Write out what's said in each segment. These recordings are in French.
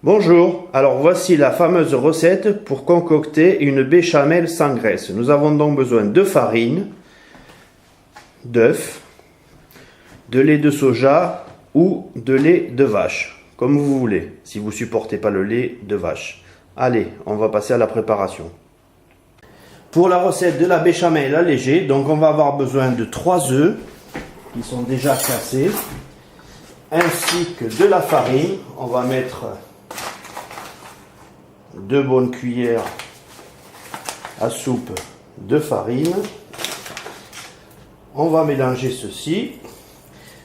Bonjour, alors voici la fameuse recette pour concocter une béchamel sans graisse. Nous avons donc besoin de farine, d'œufs, de lait de soja ou de lait de vache, comme vous voulez, si vous ne supportez pas le lait de vache. Allez, on va passer à la préparation. Pour la recette de la béchamel allégée, donc on va avoir besoin de 3 œufs qui sont déjà cassés, ainsi que de la farine. On va mettre 2 bonnes cuillères à soupe de farine. On va mélanger ceci.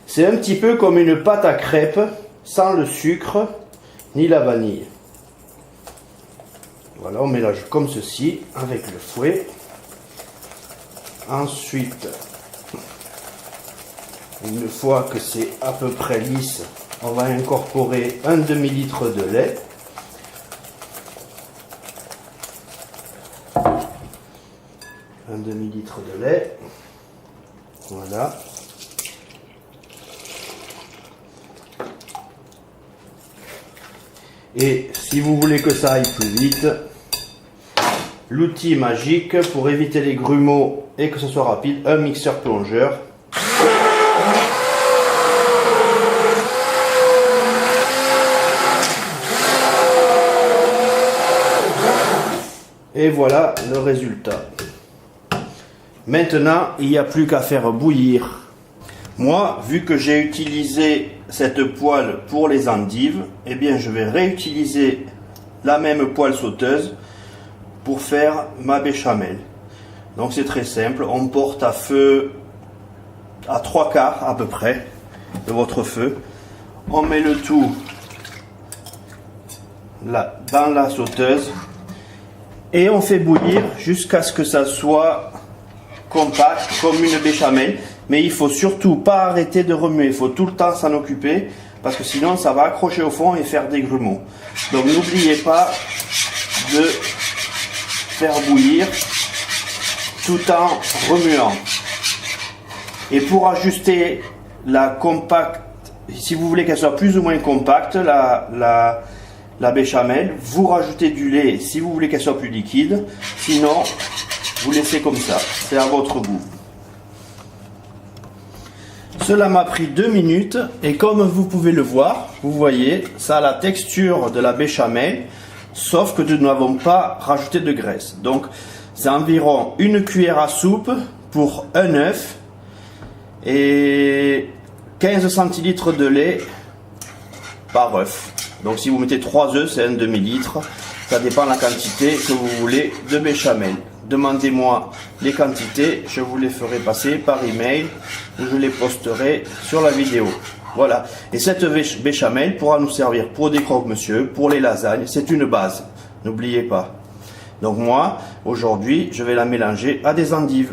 C'est un petit peu comme une pâte à crêpes sans le sucre ni la vanille. Voilà, on mélange comme ceci avec le fouet. Ensuite, une fois que c'est à peu près lisse, on va incorporer un demi-litre de lait. Un demi-litre de lait. Voilà. Et si vous voulez que ça aille plus vite, l'outil magique pour éviter les grumeaux et que ce soit rapide, un mixeur plongeur. Et voilà le résultat. Maintenant, il n'y a plus qu'à faire bouillir. Moi, vu que j'ai utilisé cette poêle pour les endives, eh bien je vais réutiliser la même poêle sauteuse pour faire ma béchamel. Donc c'est très simple, on porte à feu à 3/4 à peu près de votre feu. On met le tout là dans la sauteuse et on fait bouillir jusqu'à ce que ça soit compact comme une béchamel. Mais il faut surtout pas arrêter de remuer, il faut tout le temps s'en occuper parce que sinon ça va accrocher au fond et faire des grumeaux. Donc n'oubliez pas de faire bouillir tout en remuant. Et pour ajuster la compacte, si vous voulez qu'elle soit plus ou moins compacte, la béchamel, vous rajoutez du lait si vous voulez qu'elle soit plus liquide. Sinon, vous laissez comme ça, c'est à votre goût. Cela m'a pris 2 minutes et comme vous pouvez le voir, vous voyez, ça a la texture de la béchamel, sauf que nous n'avons pas rajouté de graisse. Donc c'est environ 1 cuillère à soupe pour un œuf et 15 centilitres de lait par œuf. Donc si vous mettez 3 œufs, c'est un demi-litre. Ça dépend de la quantité que vous voulez de béchamel. Demandez-moi les quantités, je vous les ferai passer par email ou je les posterai sur la vidéo. Voilà. Et cette béchamel pourra nous servir pour des croque-monsieur, pour les lasagnes. C'est une base. N'oubliez pas. Donc moi, aujourd'hui, je vais la mélanger à des endives.